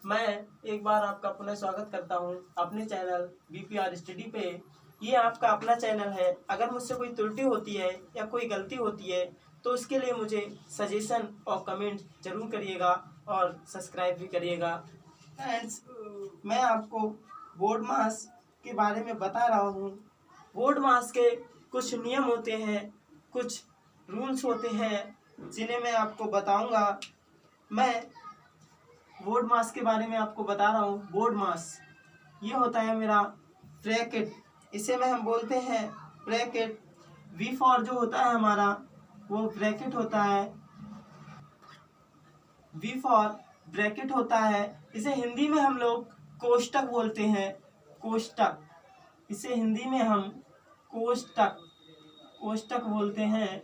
मैं एक बार आपका पुनः स्वागत करता हूं अपने चैनल BPR स्टडी पे। ये आपका अपना चैनल है। अगर मुझसे कोई त्रुटि होती है या कोई गलती होती है तो उसके लिए मुझे सजेशन और कमेंट जरूर करिएगा और सब्सक्राइब भी करिएगा। फ्रेंड्स, मैं आपको बोर्ड मास के बारे में बता रहा हूँ। बोर्ड मास के कुछ नियम होते हैं, कुछ रूल्स होते हैं जिन्हें मैं आपको बताऊंगा। मैं बोर्ड मास के बारे में आपको बता रहा हूँ। बोर्ड मास ये होता है मेरा ब्रैकेट, इसे में हम बोलते हैं ब्रैकेट। V फॉर जो होता है हमारा वो ब्रैकेट होता है, V फॉर ब्रैकेट होता है। इसे हिंदी में हम लोग कोष्टक बोलते हैं, कोष्टक। इसे हिंदी में हम कोष्टक बोलते हैं,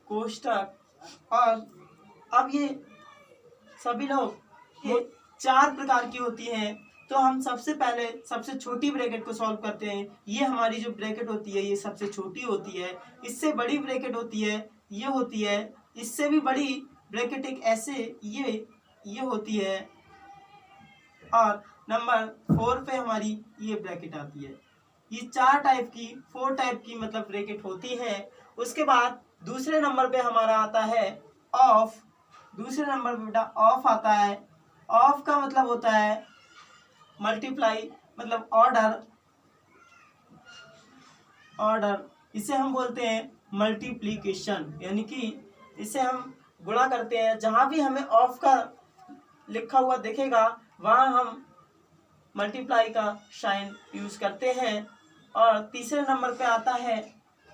कोष्टक। और अब ये सभी लोग ये 4 प्रकार की होती हैं। तो हम सबसे पहले सबसे छोटी ब्रैकेट को सॉल्व करते हैं। ये हमारी जो ब्रैकेट होती है ये सबसे छोटी होती है। इससे बड़ी ब्रैकेट होती है ये होती है। इससे भी बड़ी ब्रैकेट एक ऐसे ये होती है। और नंबर 4 पे हमारी ये ब्रैकेट आती है। ये 4 टाइप की 4 टाइप की मतलब ब्रैकेट होती है। उसके बाद दूसरे नंबर पे हमारा आता है ऑफ। दूसरे नंबर पे बेटा ऑफ आता है। ऑफ का मतलब होता है मल्टीप्लाई, मतलब ऑर्डर। इसे हम बोलते हैं मल्टीप्लिकेशन, यानी कि इसे हम गुणा करते हैं। जहां भी हमें ऑफ का लिखा हुआ दिखेगा वहां हम मल्टीप्लाई का साइन यूज करते हैं। और तीसरे नंबर पे आता है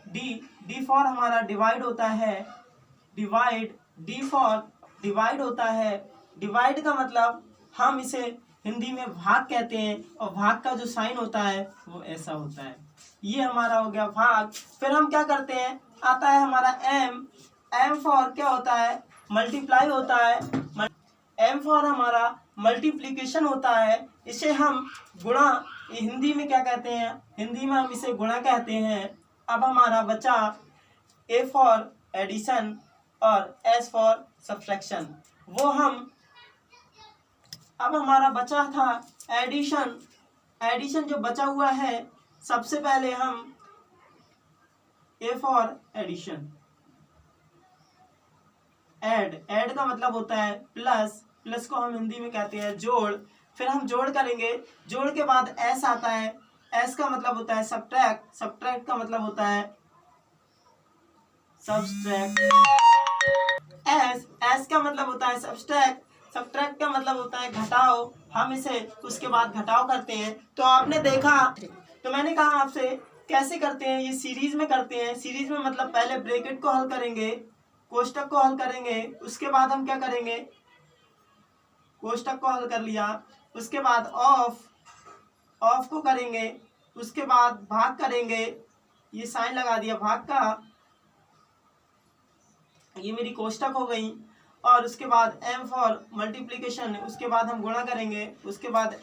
डी फॉर हमारा डिवाइड होता है, डिवाइड। डी फॉर डिवाइड होता है। डिवाइड का मतलब हम इसे हिंदी में भाग कहते हैं, और भाग का जो साइन होता है वो ऐसा होता है। ये हमारा हो गया भाग। फिर हम क्या करते हैं, आता है हमारा एम फॉर क्या होता है, मल्टीप्लाई होता है। एम फॉर हमारा मल्टीप्लिकेशन होता है। इसे हम गुणा हिंदी में क्या कहते हैं, हिंदी में हम इसे गुणा कहते हैं। अब हमारा बचा ए फॉर एडिशन और एस फॉर सब्ट्रैक्शन। वो हम अब हमारा बचा था एडिशन। एडिशन जो बचा हुआ है, सबसे पहले हम ए फॉर एडिशन, ऐड का मतलब होता है प्लस। प्लस को हम हिंदी में कहते हैं जोड़। फिर हम जोड़ करेंगे। जोड़ के बाद एस आता है। एस का मतलब होता है सब्ट्रैक्ट। सब्ट्रैक्ट का मतलब होता है सब्ट्रैक्ट। एस का मतलब होता है सब्ट्रैक्ट। सब्ट्रैक्ट का मतलब होता है घटाओ। हम इसे उसके बाद घटाओ करते हैं। तो आपने देखा, तो मैंने कहा आपसे कैसे करते हैं, ये सीरीज में करते हैं। सीरीज में मतलब पहले ब्रैकेट को हल करेंगे, कोष्टक को हल करेंगे। उसके बाद हम क्या करेंगे, कोष्टक को हल कर लिया, उसके बाद ऑफ को करेंगे, उसके बाद भाग करेंगे। ये साइन लगा दिया भाग का, ये मेरी कोष्टक हो गई। और उसके बाद एम फॉर मल्टीप्लिकेशन, उसके बाद हम गुणा करेंगे, उसके बाद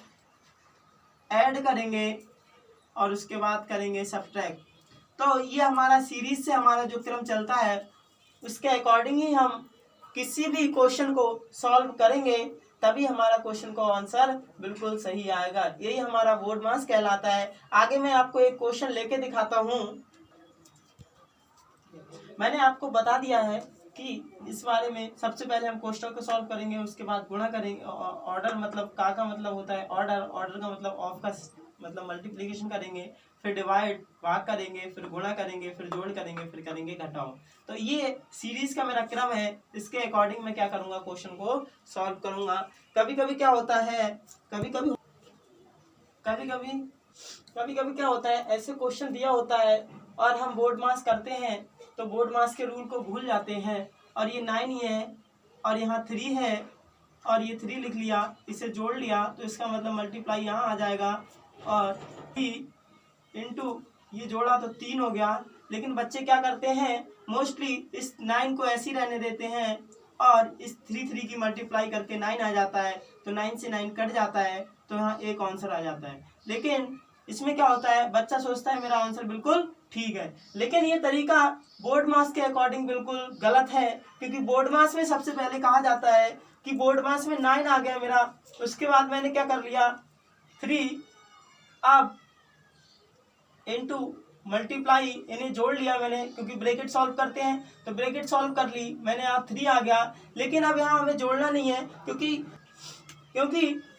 ऐड करेंगे और उसके बाद करेंगे सब्ट्रैक्ट। तो ये हमारा सीरीज से हमारा जो क्रम चलता है उसके अकॉर्डिंग ही हम किसी भी क्वेश्चन को सॉल्व करेंगे, तभी हमारा क्वेश्चन का आंसर बिल्कुल सही आएगा। यही हमारा बोर्ड मास कहलाता है। आगे मैं आपको एक क्वेश्चन लेके दिखाता हूँ। मैंने आपको बता दिया है कि इस बारे में सबसे पहले हम क्वेश्चन को सॉल्व करेंगे, उसके बाद गुणा करेंगे। ऑर्डर मतलब का मतलब होता है ऑर्डर। ऑर्डर का मतलब ऑफ का मतलब मल्टीप्लिकेशन करेंगे, फिर डिवाइड भाग करेंगे, फिर गुणा करेंगे, फिर जोड़ करेंगे, फिर करेंगे घटाओ। तो ये सीरीज का मेरा क्रम है। इसके अकॉर्डिंग मैं क्या करूंगा, क्वेश्चन को सॉल्व करूंगा। कभी कभी क्या होता है, कभी कभी क्या होता है, ऐसे क्वेश्चन दिया होता है और हम बोर्ड मास करते हैं तो बोर्ड मास के रूल को भूल जाते हैं। और ये 9 ही है और यहाँ 3 है और ये 3 लिख लिया, इसे जोड़ लिया तो इसका मतलब मल्टीप्लाई यहाँ आ जाएगा। और 3 इंटू ये जोड़ा तो 3 हो गया। लेकिन बच्चे क्या करते हैं, मोस्टली इस 9 को ऐसे ही रहने देते हैं और इस 3 की मल्टीप्लाई करके 9 आ जाता है। तो 9 से 9 कट जाता है, तो यहाँ एक आंसर आ जाता है। लेकिन इसमें क्या होता है, बच्चा सोचता है मेरा आंसर बिल्कुल ठीक है, लेकिन ये तरीका बोर्ड मास के अकॉर्डिंग बिल्कुल गलत है। क्योंकि बोर्ड मास में सबसे पहले कहा जाता है कि बोर्ड मास में 9 आ गया मेरा। उसके बाद मैंने क्या कर लिया 3 अब इनटू मल्टीप्लाई इन्हें जोड़ लिया मैंने, क्योंकि ब्रैकेट सॉल्व करते हैं तो ब्रैकेट सॉल्व कर ली मैंने, यहाँ 3 आ गया। लेकिन अब यहाँ हमें जोड़ना नहीं है, क्योंकि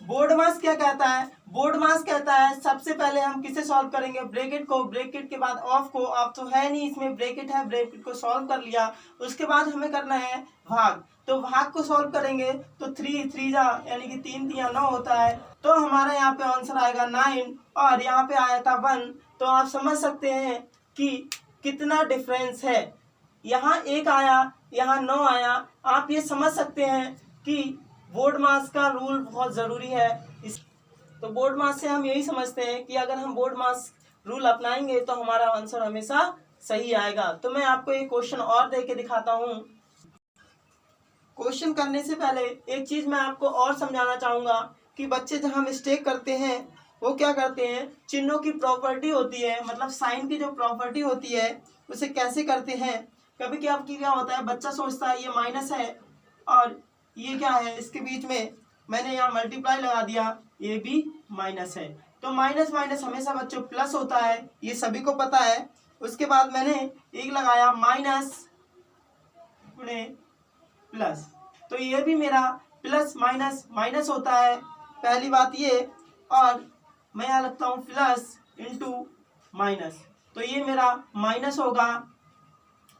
बोर्ड मास क्या कहता है, बोर्ड मास कहता है सबसे पहले हम किसे सॉल्व करेंगे, ब्रैकेट को, ब्रैकेट के बाद ऑफ को। ऑफ तो है नहीं इसमें, ब्रैकेट है, ब्रैकेट को सॉल्व कर लिया। उसके बाद हमें करना है भाग, तो भाग को सॉल्व करेंगे तो 3 जा यानी कि 3 3 9 होता है, तो हमारा यहाँ पे आंसर आएगा 9 और यहाँ पे आया था 1। तो आप समझ सकते हैं कि कितना डिफरेंस है, यहाँ 1 आया, यहाँ 9 आया। आप ये समझ सकते हैं कि बोर्ड मास का रूल बहुत ज़रूरी है। तो बोर्ड मास से हम यही समझते हैं कि अगर हम बोर्ड मास रूल अपनाएंगे तो हमारा आंसर हमेशा सही आएगा। तो मैं आपको एक क्वेश्चन और दे के दिखाता हूँ। क्वेश्चन करने से पहले एक चीज़ मैं आपको और समझाना चाहूँगा कि बच्चे जहाँ मिस्टेक करते हैं वो क्या करते हैं, चिन्हों की प्रॉपर्टी होती है, मतलब साइन की जो प्रॉपर्टी होती है उसे कैसे करते हैं। कभी क्या होता है, बच्चा सोचता है ये माइनस है और ये क्या है, इसके बीच में मैंने यहाँ मल्टीप्लाई लगा दिया, ये भी माइनस है। तो माइनस माइनस हमेशा बच्चों प्लस होता है, ये सभी को पता है। उसके बाद मैंने एक लगाया माइनस गुणे प्लस, तो ये भी मेरा प्लस माइनस माइनस होता है, पहली बात ये। और मैं यहाँ लगता हूँ प्लस इंटू माइनस, तो ये मेरा माइनस होगा।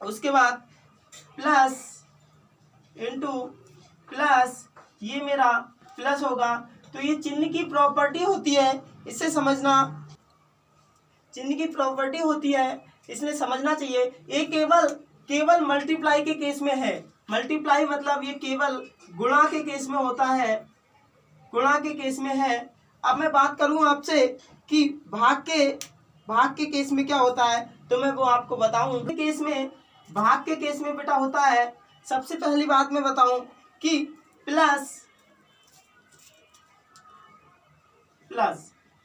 उसके बाद प्लस इंटू प्लस, ये मेरा प्लस होगा। तो ये चिन्ह की प्रॉपर्टी होती है, इससे समझना, चिन्ह की प्रॉपर्टी होती है, इसमें समझना चाहिए। ये केवल मल्टीप्लाई के केस में है। मल्टीप्लाई मतलब ये केवल गुणा के केस में होता है, गुणा के केस में है। अब मैं बात करूं आपसे कि भाग के केस में क्या होता है, तो मैं वो आपको बताऊं। केस में, भाग के केस में बेटा होता है, सबसे पहली बात मैं बताऊं कि प्लस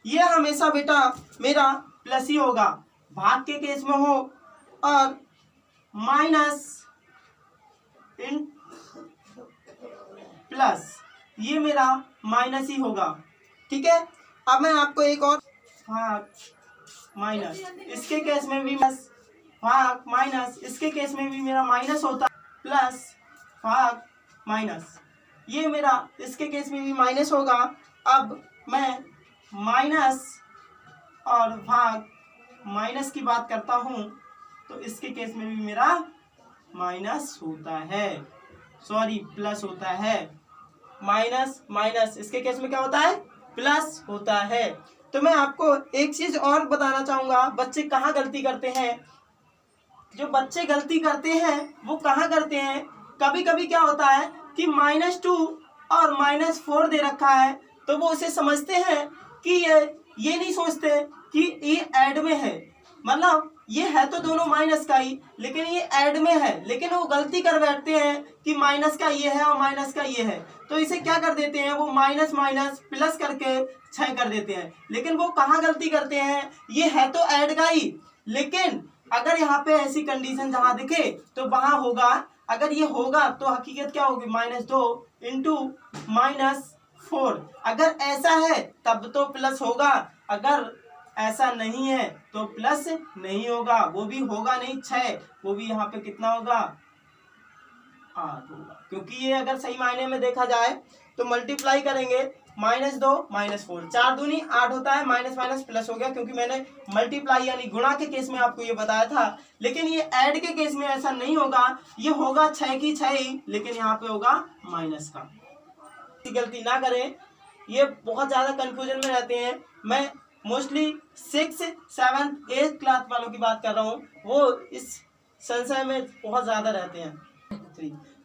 ये हमेशा बेटा मेरा प्लस ही होगा, भाग के केस में हो, और माइनस इन प्लस ये मेरा माइनस ही होगा। ठीक है, अब मैं आपको एक और भाग माइनस, इसके केस में भी भाग माइनस, इसके केस में भी मेरा माइनस होता है, प्लस भाग माइनस, ये मेरा इसके केस में भी माइनस होगा। अब मैं माइनस और भाग माइनस की बात करता हूँ तो इसके केस में भी मेरा माइनस होता है, सॉरी प्लस होता है। माइनस माइनस इसके केस में क्या होता है, प्लस होता है। तो मैं आपको एक चीज और बताना चाहूंगा, बच्चे कहाँ गलती करते हैं। जो बच्चे गलती करते हैं वो कहाँ करते हैं, कभी कभी क्या होता है कि -2 और -4 दे रखा है, तो वो उसे समझते हैं कि ये नहीं सोचते कि ये ऐड में है, मतलब ये है तो दोनों माइनस का ही, लेकिन ये ऐड में है। लेकिन वो गलती कर बैठते हैं कि माइनस का ये है और माइनस का ये है, तो इसे क्या कर देते हैं, वो माइनस माइनस प्लस करके 6 कर देते हैं। लेकिन वो कहाँ गलती करते हैं, ये है तो ऐड का ही, लेकिन अगर यहाँ पे ऐसी कंडीशन जहाँ दिखे तो वहाँ होगा, अगर ये होगा तो हकीकत क्या होगी, -2 इंटू -4। अगर ऐसा है तब तो प्लस होगा, अगर ऐसा नहीं है तो प्लस नहीं होगा, वो भी होगा नहीं 6, वो भी यहाँ पे कितना होगा 8 होगा। क्योंकि ये अगर सही मायने में देखा जाए तो मल्टीप्लाई करेंगे -2 -4, 4 दूनी 8 होता है, माइनस माइनस प्लस हो गया, क्योंकि मैंने मल्टीप्लाई यानी गुणा के केस में आपको ये बताया था। लेकिन ये ऐड के केस में ऐसा नहीं होगा, ये होगा 6 की 6 ही, लेकिन यहाँ पे होगा माइनस का। गलती ना करें, ये बहुत ज़्यादा कंफ्यूजन में रहते हैं। मैं मोस्टली 6, 7, 8 क्लास वालों की बात कर रहा हूँ, वो इस संशय में बहुत ज़्यादा रहते हैं।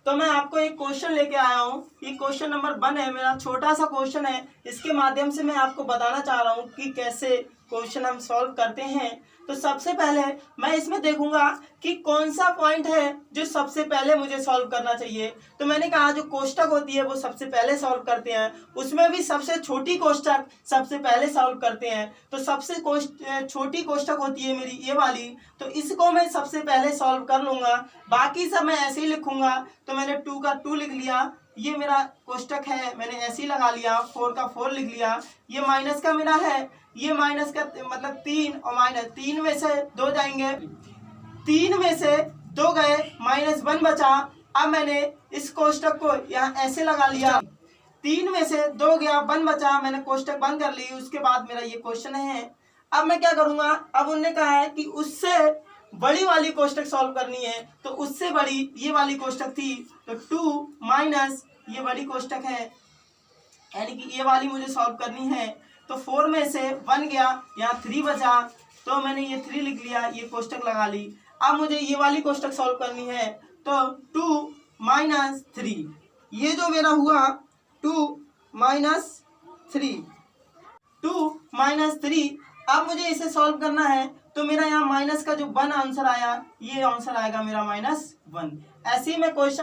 तो मैं आपको एक क्वेश्चन लेके आया हूँ, ये क्वेश्चन नंबर 1 है मेरा, छोटा सा क्वेश्चन है। इसके माध्यम से मैं आपको बताना चाह रहा हूँ कि कैसे क्वेश्चन हम सॉल्व करते हैं। तो सबसे पहले मैं इसमें देखूंगा कि कौन सा पॉइंट है जो सबसे पहले मुझे सॉल्व करना चाहिए। तो मैंने कहा जो कोष्टक होती है वो सबसे पहले सॉल्व करते हैं, उसमें भी सबसे छोटी कोष्टक सबसे पहले सॉल्व करते हैं। तो सबसे छोटी कोष्टक होती है मेरी ये वाली, तो इसको मैं सबसे पहले सॉल्व कर लूंगा, बाकी सब मैं ऐसे ही लिखूंगा। तो मैंने 2 का 2 लिख लिया, ये मेरा कोष्टक है, मैंने ऐसे ही लगा लिया, 4 का 4 लिख लिया। ये माइनस का मेरा है, ये माइनस का मतलब 3 और माइनस 3 में से 2 जाएंगे, 3 में से 2 गए, -1 बचा। अब मैंने इस कोष्टक को यहाँ ऐसे लगा लिया, 3 में से 2 गया, 1 बचा, मैंने कोष्टक बंद कर ली। उसके बाद मेरा ये क्वेश्चन है। अब मैं क्या करूंगा, अब उन्होंने कहा है कि उससे बड़ी वाली कोष्टक सॉल्व करनी है, तो उससे बड़ी ये वाली कोष्टक थी, तो 2 माइनस ये बड़ी कोष्टक है, यानी कि ये वाली मुझे सॉल्व करनी है। तो 4 में से 1 गया, यहाँ 3 बचा, तो मैंने ये 3 लिख लिया, ये कोष्टक लगा ली। अब मुझे ये वाली कोष्टक सॉल्व करनी है, तो 2 माइनस 3, ये जो मेरा हुआ 2 माइनस 3। अब मुझे इसे सॉल्व करना है, तो मेरा यहाँ माइनस का जो 1 आंसर आया, ये आंसर आएगा मेरा -1। ऐसे ही मैं क्वेश्चन